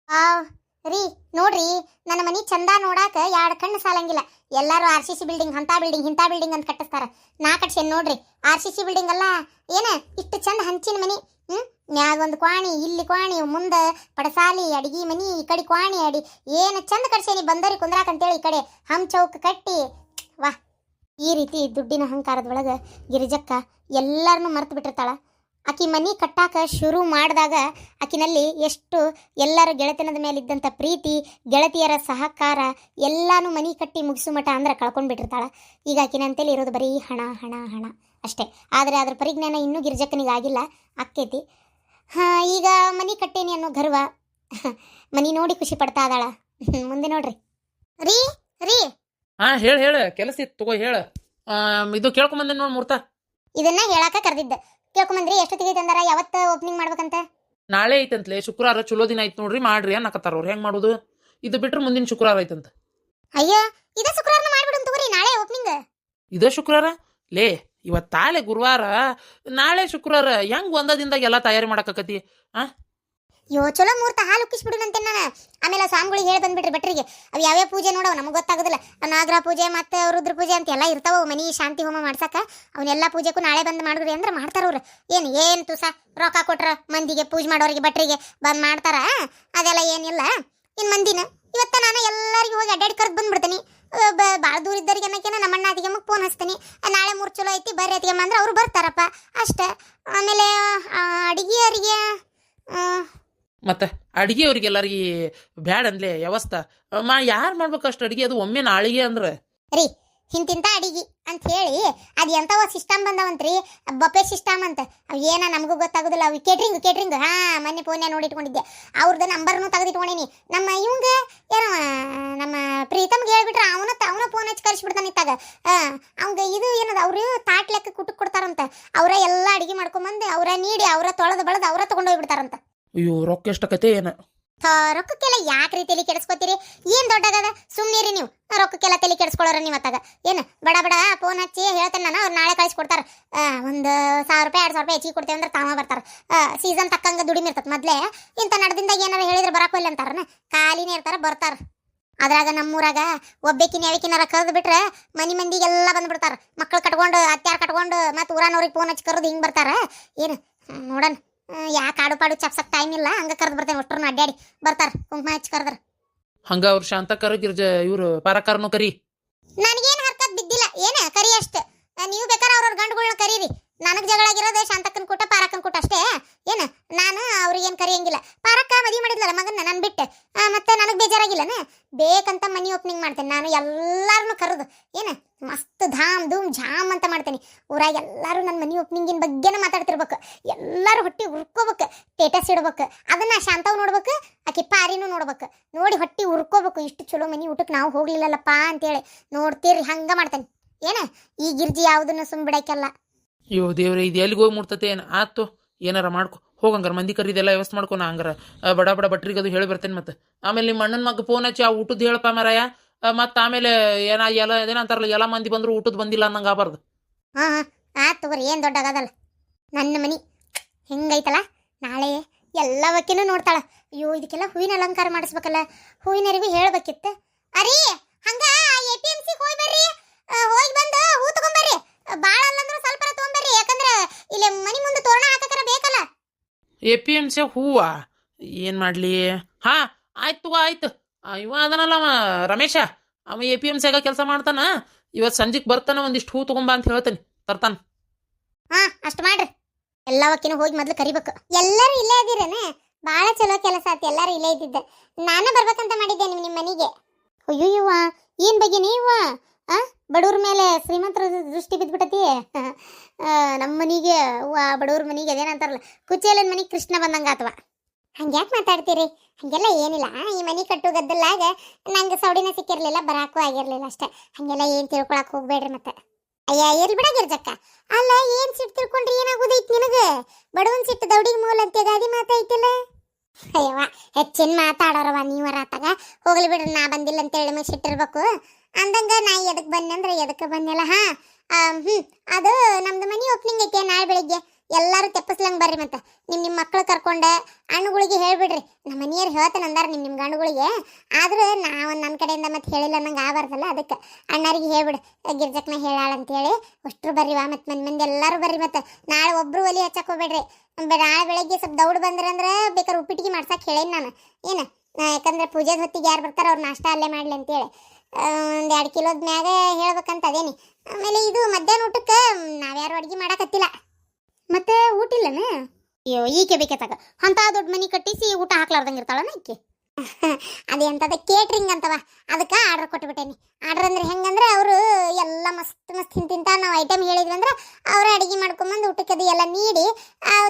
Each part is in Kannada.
ಆ ರೀ ನೋಡ್ರಿ, ನನ್ನ ಮನಿ ಚಂದ ನೋಡಾಕ ಎರಡು ಕಣ್ಣು ಸಾಲಂಗಿಲ್ಲ. ಎಲ್ಲಾರು ಆರ್ ಸಿ ಸಿ ಬಿಲ್ಡಿಂಗ್ ಅಂತ ಬಿಲ್ಡಿಂಗ್ ಇಂಥ ಬಿಲ್ಡಿಂಗ್ ಅಂತ ಕಟ್ಟಿಸ್ತಾರ. ನಾ ಕಟ್ಸೇನ್ ನೋಡ್ರಿ ಆರ್ ಸಿ ಸಿ ಬಿಲ್ಡಿಂಗ್ ಅಲ್ಲ, ಏನ ಇಷ್ಟು ಚಂದ ಹಂಚಿನ ಮನಿ. ಮ್ಯಾಗ ಒಂದು ಕ್ವಾಣಿ, ಇಲ್ಲಿ ಕ್ವಾಣಿ, ಮುಂದ ಪಡಸಾಲಿ, ಅಡಿಗೆ ಮನಿ, ಈ ಕಡೆ ಕ್ವಾಣಿ ಅಡಿ, ಏನು ಚಂದ ಕಟ್ಸೇನಿ. ಬಂದರಿ ಕುಂದ್ರಾಕಂತೇಳಿ ಈ ಕಡೆ ಹಮ್ ಚೌಕ್ ಕಟ್ಟಿ. ವಾ, ಈ ರೀತಿ ದುಡ್ಡಿನ ಅಹಂಕಾರದ ಒಳಗೆ ಗಿರಿಜಕ್ಕ ಎಲ್ಲರನ್ನೂ ಮರ್ತು ಬಿಟ್ಟಿರ್ತಾಳ. ಆಕಿ ಮನಿ ಕಟ್ಟಾಕ ಶುರು ಮಾಡಿದಾಗ ಆಕಿನಲ್ಲಿ ಎಷ್ಟು ಎಲ್ಲರ ಗೆಳೆತನದ ಮೇಲೆ ಇದ್ದಂಥ ಪ್ರೀತಿ, ಗೆಳತಿಯರ ಸಹಕಾರ ಎಲ್ಲಾನು ಮನಿ ಕಟ್ಟಿ ಮುಗಿಸು ಮಠ ಅಂದ್ರೆ ಕಳ್ಕೊಂಡು ಬಿಟ್ಟಿರ್ತಾಳ. ಈಗ ಆಕಿನಂತೇಳಿ ಇರೋದು ಬರೀ ಹಣ ಹಣ ಹಣ ಅಷ್ಟೇ. ಆದರೆ ಅದ್ರ ಪರಿಜ್ಞಾನ ಇನ್ನೂ ಗಿರಿಜಕ್ಕನಿಗೆ ಆಗಿಲ್ಲ, ಆಕ್ಕೈತಿ. ಈಗ ಮನಿ ಕಟ್ಟೇನಿ ಅನ್ನೋ ಗರ್ವ, ಮನಿ ನೋಡಿ ಖುಷಿ ಪಡ್ತಾ ಅದಾಳ. ಮುಂದೆ ನೋಡ್ರಿ. ರೀ ರೀ ಹೇಳ ಕೆಲಸ ಇತ್ತು ತಗೋ, ಹೇಳ. ಇದು ಕೇಳ್ಕೊಂಬಂದೆ ನೋಡಿ ಮೂರ್ತ. ಇದನ್ನ ಹೇಳಾಕ ಕರೆದಿದ್ದೆ. ಕೇಳ್ಕೊಂಬಂದ್ರಿ? ಎಷ್ಟೊತ್ತಿಗೆ ತಂದಾರ? ಯಾವತ್ತ ಓಪನಿಂಗ್ ಮಾಡ್ಬೇಕಂತ? ನಾಳೆ ಐತಂತ್ಲೆ, ಶುಕ್ರವಾರ ಚಲೋ ದಿನ ಐತ್ ನೋಡ್ರಿ, ಮಾಡ್ರಿ ಅನ್ನಕತ್ತಾರ ಅವ್ರು. ಹೆಂಗ್ ಮಾಡೋದು? ಇದು ಬಿಟ್ರೆ ಮುಂದಿನ ಶುಕ್ರವಾರ ಐತಂತ. ಅಯ್ಯೋ, ಇದ ಶುಕ್ರವಾರ ಮಾಡ್ಬಿಡು ತಗೋರಿ, ನಾಳೆ ಓಪನಿಂಗ್. ಇದೇ ಶುಕ್ರವಾರ ಲೇ, ಇವತ್ತಾಳೆ ಗುರುವಾರ, ನಾಳೆ ಶುಕ್ರವಾರ. ಹೆಂಗ್ ಒಂದ ದಿನದಾಗ ಎಲ್ಲ ತಯಾರಿ ಮಾಡಕತ್ತಿ? ಚಲೋ ಮುಹೂರ್ತ ಹಾಲು ಉಕ್ಕಿಸ್ಬಿಡುನಂತೆ ನಾನು. ಆಮೇಲೆ ಸ್ವಾಮಿಗಳಿಗೆ ಹೇಳಿ ಬಂದ್ಬಿಟ್ರಿ ಭಟ್ರಿಗೆ. ಅವು ಯಾವ್ಯಾವ ಪೂಜೆ ನೋಡವ್ ನಮಗೆ ಗೊತ್ತಾಗೋದಿಲ್ಲ. ನಾಗರ ಪೂಜೆ ಮತ್ತೆ ರುದ್ರ ಪೂಜೆ ಅಂತ ಎಲ್ಲ ಇರ್ತಾವ, ಮನಿ ಶಾಂತಿ ಹೋಮ ಮಾಡ್ಸಕ. ಅವನ್ನೆಲ್ಲ ಪೂಜೆಗೂ ನಾಳೆ ಬಂದು ಮಾಡಿದ್ರಿ ಅಂದ್ರೆ ಮಾಡ್ತಾರವ್ರು. ಏನು ತುಸ ರೊಕ್ಕ ಕೊಟ್ರ ಮಂದಿಗೆ, ಪೂಜೆ ಮಾಡೋರಿಗೆ ಭಟ್ರಿಗೆ ಬಂದು ಮಾಡ್ತಾರ. ಅದೆಲ್ಲ ಏನಿಲ್ಲ. ಇನ್ನು ಮಂದಿನ ಇವತ್ತ ನಾನು ಎಲ್ಲರಿಗೂ ಹೋಗಿ ಅಡ್ಡಾಡಿ ಕರೆದು ಬಂದ್ಬಿಡ್ತೀನಿ. ಭಾಳ ದೂರ ಇದ್ದರಿಗೆ ಅನ್ನೋಕೇನ ನಮ್ಮಣ್ಣ ಅತಿಗೆಮ್ಮ ಫೋನ್ ಹಚ್ತೀನಿ, ನಾಳೆ ಮೂರು ಚಲೋ ಐತಿ ಬರ್ರಿ ಅತಿಗೆಮ್ಮ ಅಂದ್ರೆ ಅವ್ರು ಬರ್ತಾರಪ್ಪ ಅಷ್ಟೇ. ಆಮೇಲೆ ಅಡಿಗೆಯವರಿಗೆ ಮತ್ತೆ ಅಡಿಗೆ ಅವ್ರಿಗೆ ಎಲ್ಲರಿಗೆ ಬ್ಯಾಡ ಅನ್ಲೆ ವ್ಯವಸ್ಥೆ ಯಾರು ಮಾಡ್ಬೇಕು ಅಷ್ಟು ಅಡಿಗೆ? ಅದು ಒಮ್ಮೆ ನಾಳೆಗೆ ಅಂದ್ರೆ ರೀ ಇಂತಿಂತ ಅಡಿಗೆ ಅಂತ ಹೇಳಿ ಅದು ಎಂಥವ ಸಿಸ್ಟಮ್ ಬಂದವಂತ್ರಿ, ಬಫೆ ಸಿಸ್ಟಮ್ ಅಂತ. ಅವು ಏನ ನಮಗೂ ಗೊತ್ತಾಗೋದಿಲ್ಲ. ಅವು ಕೇಟ್ರಿಂಗ್ ಮೊನ್ನೆ ಫೋನ್ಯಾಗ ನೋಡಿಟ್ಕೊಂಡಿದ್ದೆ. ಅವ್ರದ್ದು ನಂಬರ್ನು ತೆಗೆದಿಟ್ಕೊಂಡೀನಿ. ನಮ್ಮ ಇವಂಗ ಏನೋ ನಮ್ಮ ಪ್ರೀತಮ್ಗೆ ಹೇಳ್ಬಿಟ್ರೆ ಅವನ ಫೋನ್ ಹಚ್ಚಿ ಕರ್ಸಿಬಿಡ್ತಾನೆ ಇತ್ತಾಗ. ಅವಂಗ ಇದು ಏನದ, ಅವರು ತಾಟ್ ಲೆಕ್ಕ ಕುಟಕ್ ಕೊಡ್ತಾರಂತ. ಅವರ ಎಲ್ಲ ಅಡಿಗೆ ಮಾಡ್ಕೊಂಬಂದು ಅವರ ನೀಡಿ, ಅವರ ತೊಳೆದು ಬಳದು ಅವರ ತೊಗೊಂಡೋಗ್ಬಿಡ್ತಾರಂತ. ಅಯ್ಯೋ, ರೊಕ್ಕ ಎಷ್ಟಕತೆ ಏನ? ರೊಕ್ಕಕ್ಕೆಲ್ಲ ಯಾಕ್ರಿ ತಲೆ ಕೆಡಿಸ್ಕೋತೀರಿ? ಏನ್ ದೊಡ್ಡಾಗದ, ಸುಮ್ಮನಿರಿ ನೀವು. ರೊಕ್ಕಕ್ಕೆಲ್ಲ ತಲೆ ಕೆಡಿಸ್ಕೊಳ್ಳೋರ ನೀವು ಅತ್ತಾಗ. ಏನು ಬಡ ಫೋನ್ ಹಚ್ಚಿ ಹೇಳ್ತೇನೆ ನಾನು, ಅವ್ರು ನಾಳೆ ಕಳಿಸ್ಕೊಡ್ತಾರೆ. ಒಂದು 1000 ರೂಪಾಯಿ 2000 ರೂಪಾಯಿ ಹೆಚ್ಚಿಗೆ ಕೊಡ್ತೇವೆ ಅಂದ್ರೆ ತಾವ ಬರ್ತಾರೆ. ಸೀಸನ್ ತಕ್ಕಂಗೆ ದುಡಿಮೆ ಇರ್ತದೆ. ಮೊದಲೇ ಇಂಥ ನಡ್ದಿಂದಾಗ ಏನಾರು ಹೇಳಿದ್ರೆ ಬರಾಕೋಲ್ಲ ಅಂತಾರನ, ಖಾಲಿನೇ ಇರ್ತಾರೆ, ಬರ್ತಾರೆ. ಅದ್ರಾಗ ನಮ್ಮೂರಾಗ ಒಬ್ಬೇಕಿನ ಯಾವಕಿನಾರ ಕರೆದು ಬಿಟ್ರೆ ಮನಿ ಮಂದಿಗೆಲ್ಲ ಬಂದ್ಬಿಡ್ತಾರೆ. ಮಕ್ಳು ಕಟ್ಕೊಂಡು, ಅತ್ಯಾರು ಕಟ್ಕೊಂಡು, ಮತ್ತು ಊರಾನವ್ರಿಗೆ ಫೋನ್ ಹಚ್ಚಿ ಕರೆದು ಹಿಂಗೆ ಬರ್ತಾರೆ. ಏನು ನೋಡೋಣ, ಯಾಕೆ ಆಡು ಪಾಡು ಚಪ್ಸಕ್ ಟೈಮ್ ಇಲ್ಲ, ಹಂಗ ಕರೆದು ಬರ್ತೇನೆ. ಒಟ್ಟರು ಅಡ್ಡಾಡಿ ಬರ್ತಾರ, ಕುಂಕುಮ ಹಚ್ಚಿ ಕರೆದ್ರ. ಹಂಗ ಅವ್ರು ಶಾಂತ ಗಿರ್ಜ ಇವ್ರು ಪಾರಕಾರನು ಕರಿ. ನನಗೇನು ಹರ್ಕತ್ ಬಿದ್ದಿಲ್ಲ, ಏನ ಕರಿ ಅಷ್ಟೇ. ನೀವು ಬೇಕಾದ್ರೆ ಅವ್ರವ್ರ ಗಂಡುಗಳನ್ನ ಕರೀರಿ. ನನಗೆ ಜಗಳಾಗಿರೋದು ಶಾಂತಕ್ಕನ ಕೂಟ ಪಾರಕ್ಕನ ಕೂಟ ಅಷ್ಟೇ. ಏನು ನಾನು ಅವ್ರಿಗೇನು ಕರಿಯಂಗಿಲ್ಲ. ಪಾರಕ್ಕ ಮದುವೆ ಮಾಡಿದ್ಲಲ್ಲ ಮಗನ್ನ ನಾನು ಬಿಟ್ಟೆ, ಮತ್ತೆ ನನಗೆ ಬೇಜಾರಾಗಿಲ್ಲನ. ಬೇಕಂತ ಮನಿ ಓಪನಿಂಗ್ ಮಾಡ್ತೇನೆ ನಾನು, ಎಲ್ಲಾರನ್ನು ಕರೆದು. ಏನು ಮಸ್ತ್ ಧಾಮ್ ಧೂಮ್ ಝಾಮ್ ಅಂತ ಮಾಡ್ತೇನೆ. ಊರಾಗ ಎಲ್ಲರೂ ನನ್ನ ಮನಿ ಓಪನಿಂಗಿನ ಬಗ್ಗೆನ ಮಾತಾಡ್ತಿರ್ಬೇಕು. ಎಲ್ಲರೂ ಹೊಟ್ಟಿ ಉರ್ಕೋಬೇಕು, ಸ್ಟೇಟಸ್ ಇಡ್ಬೇಕು. ಅದನ್ನ ಶಾಂತವ್ ನೋಡ್ಬೇಕು, ಆಕಿ ಪಾರಿನೂ ನೋಡ್ಬೇಕು. ನೋಡಿ ಹೊಟ್ಟಿ ಉರ್ಕೋಬೇಕು. ಇಷ್ಟು ಚಲೋ ಮನಿ ಊಟಕ್ಕೆ ನಾವು ಹೋಗ್ಲಿಲ್ಲಲ್ಲಪ್ಪ ಅಂತೇಳಿ ನೋಡ್ತೀರಿ. ಹಂಗ ಮಾಡ್ತೇನೆ. ಏನ ಈ ಗಿರ್ಜಿ ಯಾವುದನ್ನು ಸುಮ್ಬಿಡಕ್ಕೆಲ್ಲ. ಅಯ್ಯೋ ದೇವ್ರೆ, ಇದು ಎಲ್ಲಿಗೆ ಹೋಗಿ ಮುಟ್ತತೆ? ಏನು ಆತು, ಏನಾರ ಮಾಡ್ಕೊ ಹೋಗಂಗಾರ. ಮಂದಿ ಕರೀದೆಲ್ಲ ವ್ಯವಸ್ಥೆ ಮಾಡ್ಕೊ. ನಾ ಹಂಗಾರ ಬಡ ಬಟ್ರಿಗೆ ಅದು ಹೇಳಿ ಬರ್ತೇನೆ. ಮತ್ತೆ ಆಮೇಲೆ ನಿಮ್ಮ ಅಣ್ಣನ ಮಗ ಫೋನ್ ಹಚ್ಚಿ ಆ ಊಟದ್ದು ಹೇಳಪ್ಪ ಮಾರಾಯ. ಮತ್ತು ಆಮೇಲೆ ಏನಂತಾರಲ್ಲ, ಎಲ್ಲ ಮಂದಿ ಬಂದ್ರು ಊಟದ ಬಂದಿಲ್ಲ ಅನ್ನಂಗೆ ಆಗಬಾರ್ದು. ಆತು ತಗೋರಿ, ಏನು ದೊಡ್ಡಾಗದಲ್ಲ. ನನ್ನ ಮನಿ ಹೆಂಗೈತಲ್ಲ, ನಾಳೆ ಎಲ್ಲ ವಕ್ಕಿನೂ ನೋಡ್ತಾಳ. ಅಯ್ಯೋ, ಇದಕ್ಕೆಲ್ಲ ಹೂವಿನ ಅಲಂಕಾರ ಮಾಡಿಸ್ಬೇಕಲ್ಲ. ಹೂವಿನರಿಗೂ ಹೇಳ್ಬೇಕಿತ್ತು. ಅರಿ ಹಂಗ APMC ಹೋಗಿ ಬರ್ರಿ, ಹೋಗಿ ಬಂದು ಹೂ ತಗೊಂಬರ್ರಿ. ಭಾಳ ಅಲ್ಲಂದ್ರೂ ಸ್ವಲ್ಪ ತಗೊಂಬರ್ರಿ, ಯಾಕಂದ್ರೆ ಇಲ್ಲಿ ಮನಿ ಮುಂದೆ ತೋರಣ ಹಾಕಕರ ಬೇಕಲ್ಲ. APMC ಹೂವ ಏನು ಮಾಡಲಿ? ಆಯ್ತು ಆಯ್ತು. ಇವ ಅದನಲ್ಲ ಅವ ರಮೇಶ, ಅವ APMCಯಾಗ ಕೆಲಸ ಮಾಡ್ತಾನ. ಇವತ್ತು ಸಂಜೆಗೆ ಬರ್ತಾನೆ, ಒಂದಿಷ್ಟು ಹೂ ತಗೊಂಬ ಅಂತ ಹೇಳ್ತಾನೆ, ತರ್ತಾನ. ಅಷ್ಟು ಮಾಡ್ರಿ. ಎಲ್ಲ ವಕ್ಕಿನೂ ಹೋಗಿ ಮೊದ್ಲು ಕರಿಬೇಕು. ಎಲ್ಲರೂ ಇಲ್ಲೇ ಇದ್ದೀರೇನೆ, ಭಾಳ ಚಲೋ ಕೆಲಸ ಆಯ್ತು. ಎಲ್ಲರೂ ಇಲ್ಲೇ ಇದ್ದಿದ್ದೆ. ನಾನು ಬರ್ಬೇಕಂತ ಮಾಡಿದ್ದೆ ನಿಮ್ಮ ಮನೆಗೆ. ಅಯ್ಯೋ ಇವ್ವ, ಏನು ಬಗ್ಗೆ ನೀವು ಬಡವ್ರ ಮೇಲೆ ಶ್ರೀಮಂತರ ದೃಷ್ಟಿ ಬಿದ್ದುಬಿಟ್ಟತಿ. ನಮ್ಮ ಮನೆಗೆ ಬಡವ್ರ ಮನೆಗೆ ಅದೇನಂತಾರಲ್ಲ, ಕುಚೇಲನ ಮನೆಗೆ ಕೃಷ್ಣ ಬಂದಂಗೆ ಅಥವಾ. ಹಂಗ್ಯಾಕೆ ಮಾತಾಡ್ತೀರಿ? ಹಾಗೆಲ್ಲ ಏನಿಲ್ಲ. ಈ ಮನೆ ಕಟ್ಟು ಗದ್ದಲಾಗ ನಂಗೆ ಸೌಡಿನ ಸಿಕ್ಕಿರಲಿಲ್ಲ, ಬರಾಕು ಆಗಿರಲಿಲ್ಲ ಅಷ್ಟೇ. ಹಾಗೆಲ್ಲ ಏನು ತಿಳ್ಕೊಳಕ್ಕೆ ಹೋಗ್ಬೇಡ್ರಿ. ಮತ್ತೆ ಅಯ್ಯ ಎಲ್ಲಿ ಬಿಡಾಗಿರ್ಜಕ್ಕ. ಅಲ್ಲ, ಏನು ಸಿಟ್ಟು ತಿಳ್ಕೊಂಡ್ರಿ ಏನಾಗೋದೈತಿ ನಿನಗೆ? ಬಡವನ್ ಸಿಟ್ಟು ದೌಡಿಗೆ ಮೂಲ ಅಂತ ಗಾದಿ ಮಾತಾಯ್ತಿಲ್ಲ. ಅಯ್ಯವ್ವ, ಹೆಚ್ಚಿನ ಮಾತಾಡೋರವ ನೀವರಾತಾಗ. ಹೋಗ್ಲಿ ಬಿಡ್ರಿ, ನಾ ಬಂದಿಲ್ಲ ಅಂತೇಳಿ ನಿಮಗೆ ಸಿಟ್ಟಿರ್ಬೇಕು ಅಂದಂಗ. ನಾ ಎದಕ್ಕೆ ಬಂದೆ ಅಂದ್ರೆ ಎದಕ್ಕೆ ಬಂದೆಲ್ಲ. ಅದು ನಮ್ದು ಮನಿ ಓಪನಿಂಗ್ ಐತೆ ನಾಳೆ ಬೆಳಿಗ್ಗೆ. ಎಲ್ಲಾರು ತೆಪ್ಪಸ್ಲಂಗ್ ಬರ್ರಿ ಮತ್ತೆ ನಿಮ್ಮ ಮಕ್ಳು ಕರ್ಕೊಂಡ ಹಣ್ಣುಗಳಿಗೆ ಹೇಳ್ಬಿಡ್ರಿ ನಮ್ಮ ಮನೆಯವ್ರು ಹೇಳ್ತಾನೆ ಅಂದಾರ ನಿಮ್ಮ ಗಂಡುಗಳಿಗೆ ಆದ್ರೆ ನಾವು ನನ್ನ ಕಡೆಯಿಂದ ಮತ್ತೆ ಹೇಳಿಲ್ಲ ನಂಗೆ ಆಗಬಾರ್ದಲ್ಲ ಅದಕ್ಕೆ ಅಣ್ಣಾರಿಗೆ ಹೇಳ್ಬಿಡು ಗಿರ್ಜಕ್ನ ಹೇಳಾಳ ಅಂತೇಳಿ ಅಷ್ಟ್ರು ಬರ್ರಿವಾ ಮತ್ತೆ ಮಂದಿ ಎಲ್ಲರೂ ಬರ್ರಿ ಮತ್ತೆ ನಾಳೆ ಒಬ್ರು ಒಲಿ ಹಚ್ಚಕ್ ಹೋಗ್ಬೇಡ್ರಿ ನಾಳೆ ಬೆಳಗ್ಗೆ ಸ್ವಲ್ಪ ದೌಡ್ ಬಂದ್ರಂದ್ರೆ ಬೇಕಾದ್ರೆ ಉಪ್ಪಿಟ್ಟಿಗೆ ಮಾಡ್ಸಕ್ಕೆ ಹೇಳೇನಿ ನಾನು ಏನು ಯಾಕಂದ್ರೆ ಪೂಜೆದ ಹೊತ್ತಿಗೆ ಯಾರು ಬರ್ತಾರೆ ಅವ್ರು ನಾಷ್ಟ ಅಲ್ಲೇ ಮಾಡಲಿ ಅಂತೇಳಿ ಒಂದು 2 ಕಿಲೋದ ಮ್ಯಾಗ ಹೇಳ್ಬೇಕಂತ ಅದೇನಿ ಆಮೇಲೆ ಇದು ಮಧ್ಯಾಹ್ನ ಊಟಕ್ಕೆ ನಾವ್ಯಾರು ಅಡುಗೆ ಮಾಡಕತ್ತಿಲ್ಲ ಮತ್ತೆ ಊಟ ಇಲ್ಲನ ಅಯ್ಯೋ ಈಕೆ ಬೇಕತ್ತಾಗ ಅಂತ ದೊಡ್ಡ ಮನೆ ಕಟ್ಟಿಸಿ ಊಟ ಹಾಕ್ಲಾರ್ದಂಗೆ ಇರ್ತಾಳನ ಈಕೆ ಅದೇ ಅಂತದ ಕೇಟ್ರಿಂಗ್ ಅಂತವ ಅದಕ್ಕೆ ಆರ್ಡರ್ ಕೊಟ್ಬಿಟ್ಟೇನಿ ಆರ್ಡರ್ ಅಂದ್ರೆ ಹೆಂಗಂದ್ರೆ ಅವರು ಎಲ್ಲ ಮಸ್ತ್ ಮಸ್ತ್ ತಿಂತ ನಾವು ಐಟಮ್ ಹೇಳಿದ್ವಿ ಅಂದ್ರೆ ಅವರೇ ಅಡುಗೆ ಮಾಡ್ಕೊಂಬಂದು ಊಟಕ್ಕೆ ಅದು ಎಲ್ಲ ನೀಡಿ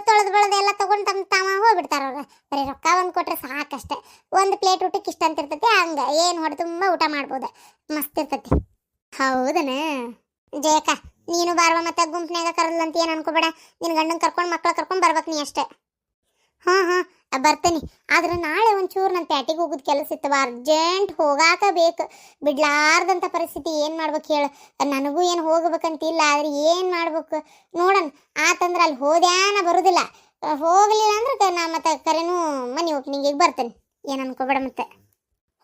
ತೊಳೆದು ಬೆಳೆದು ಎಲ್ಲ ತೊಗೊಂಡು ತಮ್ಮ ತಾವ ಹೋಗ್ಬಿಡ್ತಾರೆ ಅವ್ರು ಬರೀ ರೊಕ್ಕ ಒಂದು ಕೊಟ್ರೆ ಸಾಕಷ್ಟೆ ಒಂದು ಪ್ಲೇಟ್ ಊಟಕ್ಕೆ ಇಷ್ಟ ಅಂತ ಇರ್ತೈತಿ ಹಂಗೆ ಏನು ಹೊಡೆ ತುಂಬ ಊಟ ಮಾಡ್ಬೋದು ಮಸ್ತ್ ಇರ್ತೈತಿ ಹೌದನ ಜಯಕ್ಕ ನೀನು ಬಾರ್ವ ಮತ್ತೆ ಗುಂಪ್ನಾಗ ಕರಲ್ಲ ಅಂತ ಏನು ಅನ್ಕೋಬೇಡ ನಿನ್ನ ಗಂಡನ ಕರ್ಕೊಂಡು ಮಕ್ಳು ಕರ್ಕೊಂಡು ಬರ್ಬೇಕು ನೀ ಅಷ್ಟೇ ಹಾಂ ಬರ್ತೇನೆ ಆದ್ರೆ ನಾಳೆ ಒಂಚೂರು ನನ್ನ ಪ್ಯಾಟಿಗೆ ಹೋಗೋದು ಕೆಲಸ ಇತ್ತವ ಅರ್ಜೆಂಟ್ ಹೋಗಾಕ ಬೇಕು ಬಿಡ್ಲಾರ್ದಂಥ ಪರಿಸ್ಥಿತಿ ಏನು ಮಾಡ್ಬೇಕು ಹೇಳು ನನಗೂ ಏನು ಹೋಗ್ಬೇಕಂತಿಲ್ಲ ಆದ್ರೆ ಏನು ಮಾಡ್ಬೇಕು ನೋಡೋಣ ಆತಂದ್ರೆ ಅಲ್ಲಿ ಹೋದ್ಯಾನ ಬರೋದಿಲ್ಲ ಹೋಗಲಿಲ್ಲ ಅಂದ್ರೆ ನಾ ಮತ್ತೆ ಕರೆನೂ ಮನೆ ಓಪನಿಂಗಿಗೆ ಬರ್ತೇನೆ ಏನು ಅನ್ಕೋಬೇಡ ಮತ್ತೆ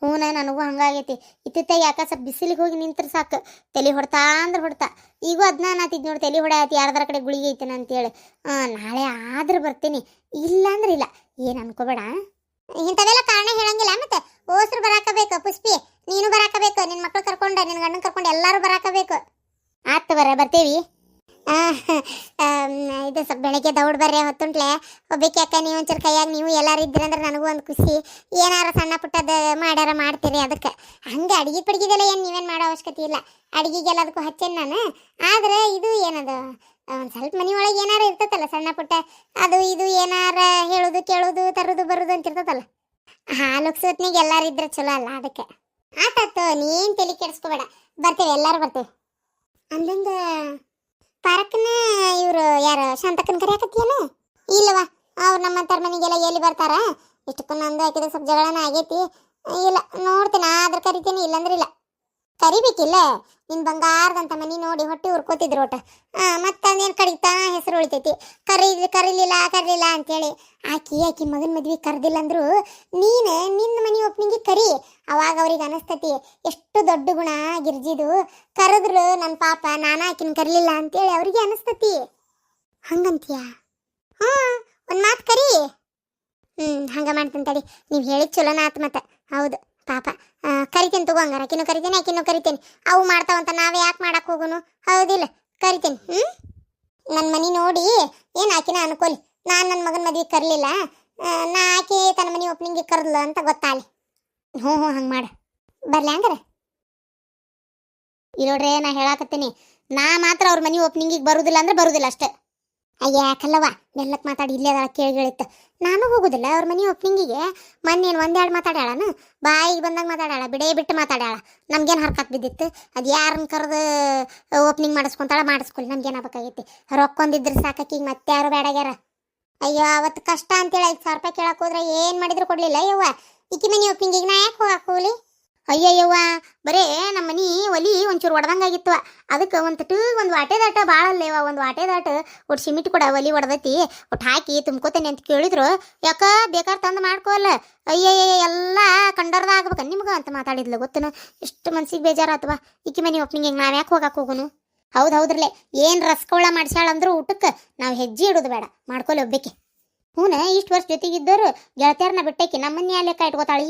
ಹೂನ ನನಗೂ ಹಂಗಾಗೈತಿ ಇತ್ತಿತ್ತ ಯಾಕೆ ಸ್ವಲ್ಪ ಬಿಸಿಲಿಗೆ ಹೋಗಿ ನಿಂತ್ರೆ ಸಾಕು ತಲೆ ಹೊಡ್ತಾ ಅಂದ್ರೆ ಹೊಡ್ತಾ ಈಗೂ ಅದನ್ನ ನಾತಿದ್ ನೋಡಿ ತಲೆ ಹೊಡೆಯತಿ ಯಾರ್ದಾರ ಕಡೆ ಗುಳಿಗೆ ಐತನ ಅಂತೇಳಿ ನಾಳೆ ಆದ್ರೆ ಬರ್ತೀನಿ ಇಲ್ಲ ಅಂದ್ರೆ ಇಲ್ಲ ಏನು ಅನ್ಕೋಬೇಡ ಇಂಥವೆಲ್ಲ ಕಾರಣ ಹೇಳಂಗಿಲ್ಲ ಮತ್ತೆ ಓಸ್ರು ಬರಾಕಬೇಕು ಪುಷ್ಪಿ ನೀನು ಬರಾಕಬೇಕು ನಿನ್ನ ಮಕ್ಳು ಕರ್ಕೊಂಡು ನಿನ್ನ ಗಂಡನ ಕರ್ಕೊಂಡು ಎಲ್ಲರೂ ಬರಾಕಬೇಕು ಆಯ್ತು ಬರ್ತೀವಿ ಇದು ಸ್ವಲ್ಪ ಬೆಳಗ್ಗೆ ದೌಡ್ ಬರ್ರಿ ಹೊತ್ತುಂಟ್ಲೆ ಒಬ್ಬಕ್ಕೆ ಅಕ್ಕ ನೀವು ಒಂಚೂರು ಕೈಯಾಗ ನೀವು ಎಲ್ಲಾರು ಇದ್ರಂದ್ರೆ ನನಗೂ ಒಂದು ಖುಷಿ ಏನಾರ ಸಣ್ಣ ಪುಟ್ಟದ ಮಾಡ್ಯಾರ ಮಾಡ್ತೀರಿ ಅದಕ್ಕೆ ಹಂಗೆ ಅಡಿಗೆ ಪಡಿಗೆದೆಲ್ಲ ಏನು ನೀವೇನು ಮಾಡೋ ಅವಶ್ಯಕತೆ ಇಲ್ಲ ಅಡಿಗೆಗೆಲ್ಲ ಅದಕ್ಕೂ ಹಚ್ಚೇನು ನಾನು ಆದ್ರೆ ಇದು ಏನದು ಒಂದು ಸ್ವಲ್ಪ ಮನೆ ಒಳಗೆ ಏನಾರ ಇರ್ತೈತಲ್ಲ ಸಣ್ಣ ಪುಟ್ಟ ಅದು ಇದು ಏನಾರ ಹೇಳೋದು ಕೇಳೋದು ತರೋದು ಬರೋದು ಅಂತ ಇರ್ತೈತಲ್ಲ ಲುಕ್ಸೋತ್ನಿಗೆ ಎಲ್ಲಾರು ಇದ್ರೆ ಚಲೋ ಅಲ್ಲ ಅದಕ್ಕೆ ಆತಾತು ನೀನು ತಲೆ ಕೆಡಿಸ್ಕೋಬೇಡ ಬರ್ತೇವೆ ಎಲ್ಲರೂ ಬರ್ತೇವೆ ಅಂದಂಗ ಪಾರಕ್ಕನ ಇವರು ಯಾರು ಶಾಂತಕ್ಕನ ಕರೆಯಾಕತ್ತೀಯನ ಇಲ್ಲವಾ ಅವ್ರು ನಮ್ಮ ಮನೆಗೆಲ್ಲ ಎಲ್ಲಿ ಬರ್ತಾರ ಇಷ್ಟಕ್ಕೂ ನಂದು ಹಾಕಿದ ಸ್ವಲ್ಪ ಜಗಳನ ಆಗೈತಿ ಇಲ್ಲ ನೋಡ್ತೀನಿ ಆದ್ರೆ ಕರಿತೀನಿ ಇಲ್ಲಂದ್ರೆ ಇಲ್ಲ ಕರಿಬೇಕಿಲ್ಲ ನಿನ್ನ ಬಂಗಾರದಂತ ಮನೆ ನೋಡಿ ಹೊಟ್ಟೆ ಹುರ್ಕೋತಿದ್ರು ಒಟ್ಟು ಮತ್ತೆ ಅದೇನು ಕಡಿತಾ ಹೆಸರು ಉಳಿತೈತಿ ಕರೀಲಿಲ್ಲ ಅಂತೇಳಿ ಆಕಿ ಮಗನ ಮದ್ವೆ ಕರೆದಿಲ್ಲ ಅಂದ್ರು ನೀನು ನಿನ್ನ ಮನೆ ಓಪನಿಂಗಿಗೆ ಕರಿ ಅವಾಗ ಅವ್ರಿಗೆ ಅನಿಸ್ತತಿ ಎಷ್ಟು ದೊಡ್ಡ ಗುಣ ಗಿರ್ಜಿದು ಕರೆದ್ರು ನನ್ನ ಪಾಪ ನಾನು ಆಕಿನ ಕರೀಲಿಲ್ಲ ಅಂತೇಳಿ ಅವ್ರಿಗೆ ಅನಿಸ್ತತಿ ಹಂಗಂತೀಯ ಒಂದು ಮಾತು ಕರಿ ಹಂಗೆ ಮಾಡ್ತೀನಿ ತಡಿ ನೀವು ಹೇಳಿದ ಚಲೋನ ಆತು ಮತ್ತೆ ಹೌದು ಪಾಪ ಕರಿತೀನಿ ತಗೋ ಹಂಗಾರ ಆಕಿನೂ ಕರಿತೀನಿ ಅವು ಮಾಡ್ತಾವಂತ ನಾವೇ ಯಾಕೆ ಮಾಡಕ್ಕೆ ಹೋಗೋನು ಹೌದಿಲ್ಲ ಕರಿತೀನಿ ನನ್ನ ಮನೆ ನೋಡಿ ಏನು ಆಕಿನ ಅನ್ಕೋಲಿ ನಾನು ನನ್ನ ಮಗನ ಮದುವೆ ಕರಲಿಲ್ಲ ನಾ ಆಕೆ ತನ್ನ ಮನೆ ಓಪನಿಂಗಿಗೆ ಕರೆದ್ಲು ಅಂತ ಗೊತ್ತಾಗಲಿ ಹ್ಞೂ ಹಂಗೆ ಮಾಡು ಬರ್ಲಿ ಹಂಗಾರೆ ಇಲ್ಲೋಡ್ರೆ ನಾ ಹೇಳಾಕತ್ತೀನಿ ನಾ ಮಾತ್ರ ಅವ್ರ ಮನೆ ಓಪನಿಂಗಿಗೆ ಬರುದಿಲ್ಲ ಅಂದ್ರೆ ಬರುದಿಲ್ಲ ಅಷ್ಟೇ ಅಯ್ಯ ಯಾಕಲ್ಲವ ಮೆಲ್ಲಕ್ಕೆ ಮಾತಾಡಿ ಇಲ್ಲೇ ಅದ ಕೇಳಿಗಳಿತ್ತು ನಾನು ಹೋಗುದಿಲ್ಲ ಅವ್ರ ಮನೆ ಓಪನಿಂಗಿಗೆ ಮೊನ್ನೇನು ಒಂದೆರಡು ಮಾತಾಡ್ಯಾಳನ ಬಾಯಿಗೆ ಬಂದಾಗ ಮಾತಾಡ್ಯಾಳ ಬಿಟ್ಟು ಮಾತಾಡ್ಯಾಳ ನಮ್ಗೇನು ಹರ್ಕತ್ ಬಿದ್ದಿತ್ತು ಅದು ಯಾರನ್ನ ಕರೆದು ಓಪನಿಂಗ್ ಮಾಡಿಸ್ಕೊಳ್ಳಿ ನಮ್ಗೇನು ಆಗ್ಬೇಕಾಗೈತಿ ರೊಕ್ಕೊಂದಿದ್ರೆ ಸಾಕೀಗ ಮತ್ತೆ ಯಾರು ಬೇಡಾಗ್ಯಾರ ಅಯ್ಯೋ ಅವತ್ತು ಕಷ್ಟ ಅಂತೇಳಿ 5,000 ರೂಪಾಯಿ ಕೇಳಕ್ಕೆ ಹೋದ್ರೆ ಏನು ಮಾಡಿದ್ರು ಕೊಡಲಿಲ್ಲ ಯವ್ವ ಈಕಿ ಮನೆ ಓಪನಿಂಗಿಗೆ ನಾ ಯಾಕೆ ಹೋಗಕ್ಕೆ ಹೋಗ್ಲಿ ಅಯ್ಯಯ್ಯವ್ವ ಬರೇ ನಮ್ಮ ಮನೆ ಒಲಿ ಒಂಚೂರು ಒಡ್ದಂಗಾಗಿತ್ತು ಅದಕ್ಕೆ ಒಂದು ವಾಟೆದಾಟ ಭಾಳ ಅಲ್ಲೇವ ಒಂದು ವಾಟೆದಾಟ ಒಟ್ಟು ಸಿಮೆಂಟ್ ಕೂಡ ಒಲಿ ಒಡ್ದೈತಿ ಒಟ್ಟು ಹಾಕಿ ತುಂಬ್ಕೋತೇನೆ ಅಂತ ಕೇಳಿದ್ರು ಯಾಕ ಬೇಕಾದ್ರೆ ತಂದು ಮಾಡ್ಕೋಲ್ಲ ಅಯ್ಯಯ್ಯ ಎಲ್ಲ ಕಂಡರ್ದ ಆಗ್ಬೇಕ ನಿಮ್ಗೆ ಅಂತ ಮಾತಾಡಿದ್ಲು ಗೊತ್ತನ ಎಷ್ಟು ಮನ್ಸಿಗೆ ಬೇಜಾರಾತವ ಈಕಿ ಮನೆ ಓಪನಿಂಗಿಗೆ ನಾವು ಯಾಕೆ ಹೋಗಕ್ಕೆ ಹೋಗೋನು ಹೌದ್ರಲ್ಲೇ ಏನು ರಸಕವಳ ಮಾಡ್ಸ್ಯಾಳ ಅಂದ್ರೂ ಊಟಕ್ಕೆ ನಾವು ಹೆಜ್ಜೆ ಇಡೋದು ಬೇಡ ಮಾಡ್ಕೊಲಿ ಒಬ್ಬಕ್ಕೆ ಹೂನ ಇಷ್ಟು ವರ್ಷ ಜೊತೆಗಿದ್ದವರು ಗೆಳತಿಯರ್ನ ಬಿಟ್ಟೈಕಿ ನಮ್ಮ ಮನೆ ಲೆಕ್ಕ ಇಟ್ಕೋತಾಳೆ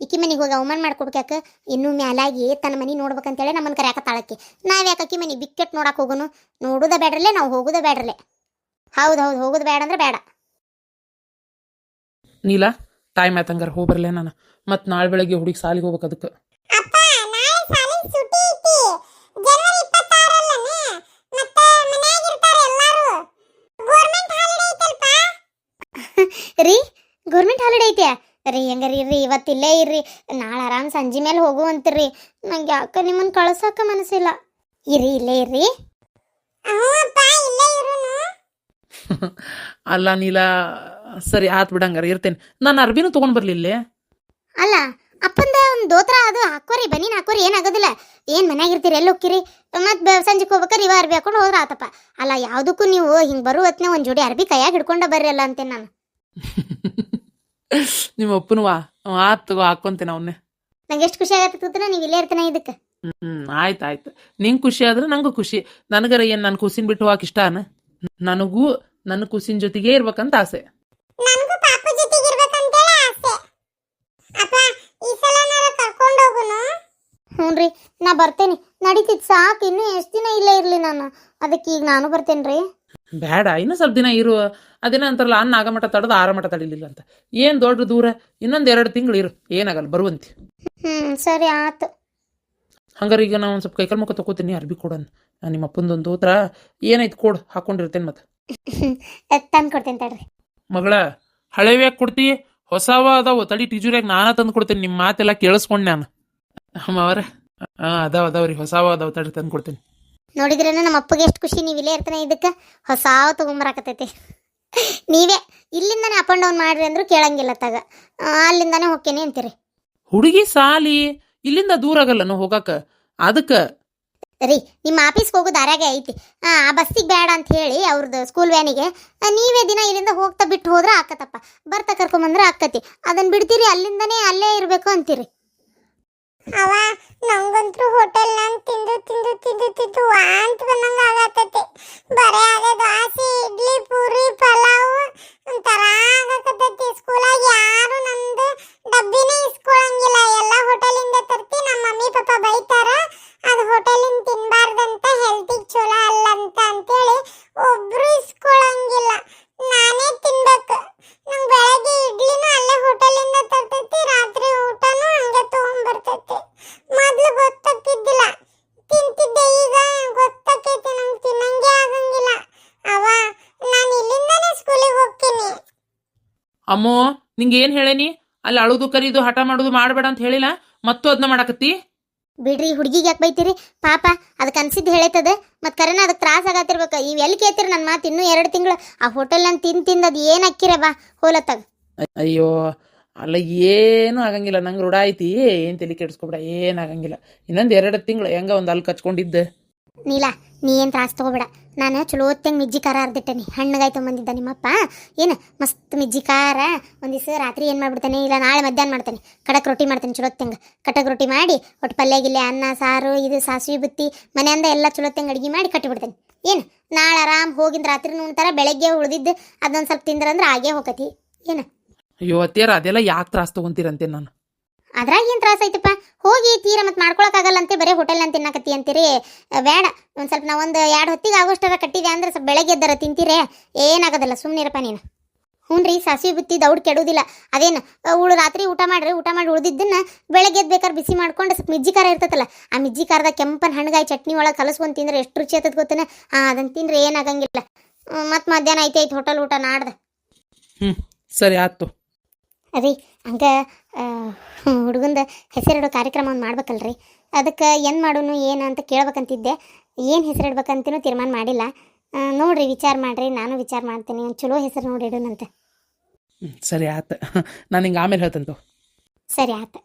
ಈಕಿ ಮನೆಗೆ ಹೋಗಿ ಅವಮಾನ ಮಾಡ್ಕೊಡ್ಕ್ಯಾಕ ಇನ್ನೂ ಮ್ಯಾಲಾಗಿ ತನ್ನ ಮನೆ ನೋಡ್ಬೇಕಂತೇಳಿ ನಮ್ಮನ್ನು ಕರ್ಯಾಕತ್ತಾಳಕ್ಕಿ ನಾವು ಯಾಕೆ ಮನೆ ಬಿಕ್ಕೆಟ್ ನೋಡಕ್ಕೆ ಹೋಗೋನು ನೋಡೋದ ಬೇಡ್ರಲ್ಲೇ ನಾವು ಹೋಗೋದ ಬೇಡ್ರಲ್ಲೇ ಹೌದು ಹೋಗೋದು ಬೇಡ ಅಂದ್ರೆ ಬೇಡ ನೀಲಾ ಟೈಮ್ ಆಯ್ತಂಗಾರ ಹೋಗ್ಬರ್ಲೆ ನಾನು ಮತ್ತೆ ನಾಳೆ ಬೆಳಗ್ಗೆ ಹುಡುಗಿ ಸಾಲಿಗೆ ಹೋಗ್ಬೇಕು ಅದಕ್ಕೆ ರೀ ಗೌರ್ಮೆಂಟ್ ಹಾಲಿಡೇ ಐತೆ ರೀ ಹೆಂಗಾರಿ ಇರ್ರಿ ಇವತ್ತಿಲ್ಲೇ ಇರ್ರಿ ನಾಳೆ ಆರಾಮ್ ಸಂಜೆ ಮೇಲೆ ಹೋಗುವಂತೀರಿ ನಂಗೆ ಯಾಕೆ ನಿಮ್ಮನ್ನು ಕಳ್ಸೋಕೆ ಮನಸ್ಸಿಲ್ಲ ಇಲ್ಲೇ ಇರ್ರಿ ಅಲ್ಲ ನೀಲಾ ಸರಿ ಆತ್ ಬಿಡಂಗಾರ ಇರ್ತೇನೆ ನಾನು ಅರ್ಬಿನೂ ತೊಗೊಂಡು ಬರ್ಲಿಲ್ಲೇ ಅಲ್ಲ ಅಪ್ಪಂದ ಒಂದು ದೋತ್ರ ಅದು ಹಾಕೋರಿ ಬನೀನ್ ಹಾಕೋರಿ ಏನಾಗೋದಿಲ್ಲ. ಏನು ಮನ್ಯಾಗ ಇರ್ತೀರಿ ಎಲ್ಲಿ ಹೋಗ್ತೀರಿ ಮತ್ತು ಸಂಜೆಗೆ ಹೋಗ್ಬೇಕಾರೆ ಇವ ಅರ್ಬಿ ಹಾಕೊಂಡು ಹೋದ್ರೆ ಆತಪ್ಪ. ಅಲ್ಲ ಯಾವುದಕ್ಕೂ ನೀವು ಹಿಂಗೆ ಬರೋ ಹೊತ್ತಿನ ಒಂದು ಜೋಡಿ ಅರ್ಬಿ ಕೈಯಾಗ ಹಿಡ್ಕೊಂಡ ಬರ್ರಿ ಅಲ್ಲ ಅಂತೇನೆ ನಾನು. ನಿಮ್ಮ ಅಪ್ಪನುವಾ ಆತು ಹಾಕೊಂತೇನೆ ಅವನ್ನೇ. ನಂಗೆ ಎಷ್ಟು ಖುಷಿ ಆಗತ್ತೆ ನೀವು ಇಲ್ಲೇ ಇರ್ತಾನೆ ಇದಕ್ಕೆ. ಆಯ್ತು ನಿಂಗೆ ಖುಷಿ ಆದ್ರೆ ನಂಗೂ ಖುಷಿ. ನನಗರ ಏನು ನನ್ನ ಖುಷಿನ ಬಿಟ್ಟು ಹೋಗಕ್ಕೆ ಇಷ್ಟನ? ನನಗೂ ನನ್ನ ಖುಷಿನ ಜೊತೆಗೆ ಇರ್ಬೇಕಂತ ಆಸೆ. ನನಗೂ ಪಾಪು ಜೊತೆಗೆ ಇರ್ಬೇಕಂತ ಆಸೆ. ಅಪ್ಪ ಈ ಸಲನಾರ ಕರ್ಕೊಂಡು ಹೋಗುನು. ಹ್ಞೂ ನಾ ಬರ್ತೇನೆ. ನಡೀತಿತ್ತು ಸಾಕು, ಇನ್ನೂ ಎಷ್ಟು ದಿನ ಇಲ್ಲೇ ಇರಲಿ ನಾನು. ಅದಕ್ಕೆ ಈಗ ನಾನು ಬರ್ತೇನೆ ರೀ. ಬೇಡ, ಇನ್ನೂ ಸ್ವಲ್ಪ ದಿನ ಇರು. ಅದೇನ ಅಂತಾರಲ್ಲ, ಅನ್ನ ಆಗಮಟ ತಡೆದು ಆರಮಟ ತಡಿಲಿಲ್ಲ ಅಂತ. ಏನು ದೊಡ್ಡ ದೂರ, ಇನ್ನೊಂದು 2 ತಿಂಗಳು ಇರು, ಏನಾಗಲ್ಲ ಬರುವಂತಿ. ಸರಿ ಆತು. ಹಂಗಾರೆ ಈಗ ನಾವು ಒಂದು ಸ್ವಲ್ಪ ಕೈಕಾಲು ಮುಖ ತಗೋತೀನಿ, ಅರ್ಬಿ ಕೊಡೋಣ. ನಿಮ್ಮ ಅಪ್ಪಂದೊಂದು ದೋತ್ರ ಏನೈತೆ ಕೊಡು, ಹಾಕೊಂಡಿರ್ತೇನೆ ಮತ್ತೆ. ತಂದು ಕೊಡ್ತೇನೆ ತಡ್ರಿ. ಮಗಳ ಹಳೆವ್ಯಾಕೆ ಕೊಡ್ತಿ? ಹೊಸವ ಅದಾವ ತಡಿ, ಟೀಚರ್ಯಾಗ ನಾನಾ ತಂದು ಕೊಡ್ತೇನೆ. ನಿಮ್ಮ ಮಾತೆಲ್ಲ ಕೇಳಿಸ್ಕೊಂಡು ನಾನು ಅವರ ಅದಾವ್ರಿ, ಹೊಸವ ಅದಾವ ತಡಿ ತಂದು ಕೊಡ್ತೇನೆ. ನೋಡಿದ್ರೇನ ನಮ್ಮ ಅಪ್ಪಗೆ ಎಷ್ಟು ಖುಷಿ, ನೀವು ಇಲ್ಲೇ ಇರ್ತಾನೆ ಇದಕ್ಕೆ ಹೊಸಾವ ತೊಗೊಂಬರಾಕತೈತಿ. ನೀವೇ ಇಲ್ಲಿಂದಾನೆ ಅಪ್ ಆ್ಯಂಡ್ ಡೌನ್ ಮಾಡ್ರಿ ಅಂದ್ರು ಕೇಳಂಗಿಲ್ಲ ತಗ, ಅಲ್ಲಿಂದಾನೆ ಹೋಗ್ತೇನೆ ಅಂತೀರಿ. ಹುಡುಗಿ ಸಾಲಿ ಇಲ್ಲಿಂದ ದೂರ ಆಗಲ್ಲ ಹೋಗಾಕ. ಅದಕ್ಕೆ ರೀ ನಿಮ್ಮ ಆಫೀಸ್ಗೆ ಹೋಗೋ ದಾರ್ಯಾಗ ಐತಿ, ಆ ಬಸ್ಸಿಗೆ ಬೇಡ ಅಂತ ಹೇಳಿ ಅವ್ರದ್ದು ಸ್ಕೂಲ್ ವ್ಯಾನಿಗೆ ನೀವೇ ದಿನ ಇಲ್ಲಿಂದ ಹೋಗ್ತಾ ಬಿಟ್ಟು ಹೋದ್ರೆ ಆಕತ್ತಪ್ಪ, ಬರ್ತಾ ಕರ್ಕೊಂಬಂದ್ರೆ ಆಕತಿ. ಅದನ್ನು ಬಿಡ್ತೀರಿ, ಅಲ್ಲಿಂದನೇ ಅಲ್ಲೇ ಇರಬೇಕು ಅಂತೀರಿ. ಅವ ನಂಗಂತೂ ಹೋಟೆಲ್ ನಾನು ತಿಂದು ವಾಂತ ಬಂದಂಗ ಆಗತೈತಿ. ಬರೇ ಅದೇ ದೋಸೆ ಇಡ್ಲಿ ಪೂರಿ ಪಲಾವ್ ಒಂಥರ ಆಗಕತ್ತೈತಿ. ಸ್ಕೂಲಾಗ ಯಾರು ನಂದು ಡಬ್ಬಿನೇ ಇಸ್ಕೊಳಂಗಿಲ್ಲ, ಎಲ್ಲ ಹೋಟೆಲಿಂದ ತರ್ತಿ. ನಮ್ಮ ಮಮ್ಮಿ ಪಾಪ ಬೈತಾರ, ಅದು ಹೋಟೆಲಿಂದ ತಿನ್ಬಾರ್ದಂತ, ಹೆಲ್ತಿಗೆ ಚಲೋ ಅಲ್ಲ ಅಂತೇಳಿ ಒಬ್ರು ಇಸ್ಕೊಳಂಗಿಲ್ಲ. ನಾನೇ ತಿನ್ಬೇಕು. ನಂಗೆ ಬೆಳಗ್ಗೆ ಇಡ್ಲಿನೂ ಅಲ್ಲೇ ಹೋಟೆಲಿಂದ ತರ್ತೈತಿ, ರಾತ್ರಿ ಊಟನೂ ಹಂಗೆ ತಗೊಂಡ್ಬರ್ತೈತಿ. ಮೊದಲು ಗೊತ್ತಾಗ್ತಿದ್ದಿಲ್ಲ, ತಿಂತಿದ್ದೆ, ಈಗ ಗೊತ್ತಾಕೈತಿ ನಂಗೆ ತಿನ್ನಂಗೆ ಆಗಂಗಿಲ್ಲ. ಅವ ನಾನು ಇಲ್ಲಿಂದಾನೇ ಸ್ಕೂಲಿಗೆ ಹೋಗ್ತೀನಿ. ಅಮ್ಮೋ ನಿಂಗೆ ಏನು ಹೇಳೇನಿ? ಅಲ್ಲಿ ಅಳುದು ಕರೀದು ಹಠ ಮಾಡೋದು ಮಾಡಬೇಡ ಅಂತ ಹೇಳಿಲ್ಲ, ಮತ್ತೂ ಅದನ್ನ ಮಾಡಕತ್ತಿ. ಬಿಡ್ರಿ, ಹುಡುಗಿಗೆ ಯಾಕೆ ಬೈತೀರಿ? ಪಾಪ ಅದಕ್ಕೆ ಅನ್ಸಿದ್ದು ಹೇಳೈತದ, ಮತ್ತು ಕರೆನ ಅದಕ್ಕೆ ತ್ರಾಸ ಆಗತ್ತಿರ್ಬೇಕು. ಇವು ಎಲ್ಲಿ ಕೇಳ್ತೀರಿ ನನ್ನ ಮಾತು? ಇನ್ನೂ 2 ತಿಂಗಳು ಆ ಹೋಟೆಲ್ ನಾನು ತಿಂದು ಅದು ಏನು ಹಾಕಿರ ಬಾ ಹೋಲತ್ತಾಗ. ಅಯ್ಯೋ ಅಲ್ಲ, ಏನು ಆಗಂಗಿಲ್ಲ, ನಂಗೆ ರೂಢ ಐತಿ, ಏನು ತಲೆ ಕೆಡಿಸ್ಕೊಬೇಡ, ಏನಾಗಂಗಿಲ್ಲ. ಇನ್ನೊಂದು 2 ತಿಂಗಳು ಹೆಂಗ ಒಂದು ಅಲ್ಲಿ ಕಚ್ಕೊಂಡಿದ್ದೆ. ನೀಲ ನೀ ಏನು ತ್ರಾಸ ತಗೋಬೇಡ. ನಾನು ಚಲೋ ಹೊತ್ತಂಗೆ ಮಿಜ್ಜಿ ಖಾರ ಅರ್ದಿಟ್ಟೇನಿ, ಹಣ್ಣುಗಾಯಿ ತೊಗೊಂಬಂದಿದ್ದ ನಿಮ್ಮಪ್ಪ. ಏನು ಮಸ್ತ್ ಮಿಜ್ಜಿ ಖಾರ. ಒಂದು ದಿವಸ ರಾತ್ರಿ ಏನು ಮಾಡ್ಬಿಡ್ತೇನೆ, ಇಲ್ಲ ನಾಳೆ ಮಧ್ಯಾಹ್ನ ಮಾಡ್ತೇನೆ, ಕಡಕ್ ರೊಟ್ಟಿ ಮಾಡ್ತೇನೆ. ಚಲೋ ಹೊತ್ತಂಗೆ ಕಟಕ್ ರೊಟ್ಟಿ ಮಾಡಿ ಒಟ್ಟು ಪಲ್ಯ ಗಿಲ್ಲೆ ಅನ್ನ ಸಾರು ಇದು ಸಾಸಿವೆ ಬುತ್ತಿ ಮನೆಯಿಂದ ಎಲ್ಲ ಚಲೋ ಹೊತ್ತಂಗೆ ಅಡುಗೆ ಮಾಡಿ ಕಟ್ಟಿಬಿಡ್ತೇನೆ. ಏನು ನಾಳೆ ಆರಾಮ್ ಹೋಗಿಂದ ರಾತ್ರಿ ಉಣ್ತಾರ, ಬೆಳಗ್ಗೆ ಉಳಿದಿದ್ದು ಅದೊಂದು ಸ್ವಲ್ಪ ತಿಂದ್ರಂದ್ರೆ ಆಗೇ ಹೋಗತಿ. ಏನು ಅಯ್ಯೋ ಅತ್ತಿಯಾರ, ಅದೆಲ್ಲ ಯಾಕೆ ತ್ರಾಸ ತೊಗೊಂತೀರಂತೆ ನಾನು? ಅದ್ರಾಗ ಏನು ತ್ರಾಸ ಐತಪ್ಪ? ಹೋಗಿ ತೀರ ಮತ್ತು ಮಾಡ್ಕೊಳಕ್ಕಾಗಲ್ಲಂತೆ, ಬರೀ ಹೋಟೆಲ್ನ ತಿನ್ನಕತ್ತಿ ಅಂತೀರಿ. ಬೇಡ, ಒಂದು ಸ್ವಲ್ಪ ನಾವೊಂದು 2 ಹೊತ್ತಿಗೆ ಆಗೋಷ್ಟರ ಕಟ್ಟಿದೆ ಅಂದ್ರೆ ಸ್ವಲ್ಪ ಬೆಳಗ್ಗೆ ಎದ್ದರ ತಿಂತೀರೇ, ಏನಾಗೋದಿಲ್ಲ, ಸುಮ್ಮನಿರಪ್ಪ ನೀನು. ಹ್ಞೂ ರೀ, ಸಾಸಿವೆ ಬುತ್ತಿ ದೌಡ್ ಕೆಡೋದಿಲ್ಲ. ಅದೇನು ರಾತ್ರಿ ಊಟ ಮಾಡಿ ಉಳಿದಿದ್ದನ್ನು ಬೆಳಗ್ಗೆ ಎದ್ದು ಬೇಕಾದ್ರೆ ಬಿಸಿ ಮಾಡ್ಕೊಂಡು ಸ್ವಲ್ಪ ಮಿಜ್ಜಿ ಖಾರ ಇರ್ತೈತಲ್ಲ, ಆ ಮಿಜ್ಜಿ ಖಾರದ ಕೆಂಪನ ಹಣ್ಣುಗಾಯಿ ಚಟ್ನಿ ಒಳಗೆ ಕಲಸ್ಕೊಂಡು ತಿಂದ್ರೆ ಎಷ್ಟು ರುಚಿ ಆಗ್ತದೆ ಗೊತ್ತೇನೆ. ಅದನ್ನು ತಿಂದ್ರೆ ಏನಾಗಂಗಿಲ್ಲ. ಮತ್ತು ಮಧ್ಯಾಹ್ನ ಐತೆ ಹೋಟೆಲ್ ಊಟ ನಾಡ್ದೆ. ಸರಿ ಆಯ್ತು ರೀ. ಹಂಗೆ ಹುಡುಗಂದು ಹೆಸರಿಡೋ ಕಾರ್ಯಕ್ರಮ ಒಂದು ಮಾಡ್ಬೇಕಲ್ರಿ, ಅದಕ್ಕೆ ಏನು ಮಾಡೋನು ಏನು ಅಂತ ಕೇಳ್ಬೇಕಂತಿದ್ದೆ. ಏನು ಹೆಸರಿಡ್ಬೇಕಂತನೂ ತೀರ್ಮಾನ ಮಾಡಿಲ್ಲ. ನೋಡಿರಿ, ವಿಚಾರ ಮಾಡಿರಿ, ನಾನು ವಿಚಾರ ಮಾಡ್ತೀನಿ. ಒಂದು ಚಲೋ ಹೆಸರು ನೋಡಿ ಇಡೋಣಂತೆ. ಸರಿ ಆಯ್ತು, ನಾನು ಹಿಂಗೆ ಆಮೇಲೆ ಹೇಳ್ತಂತ. ಸರಿ ಆಯ್ತು.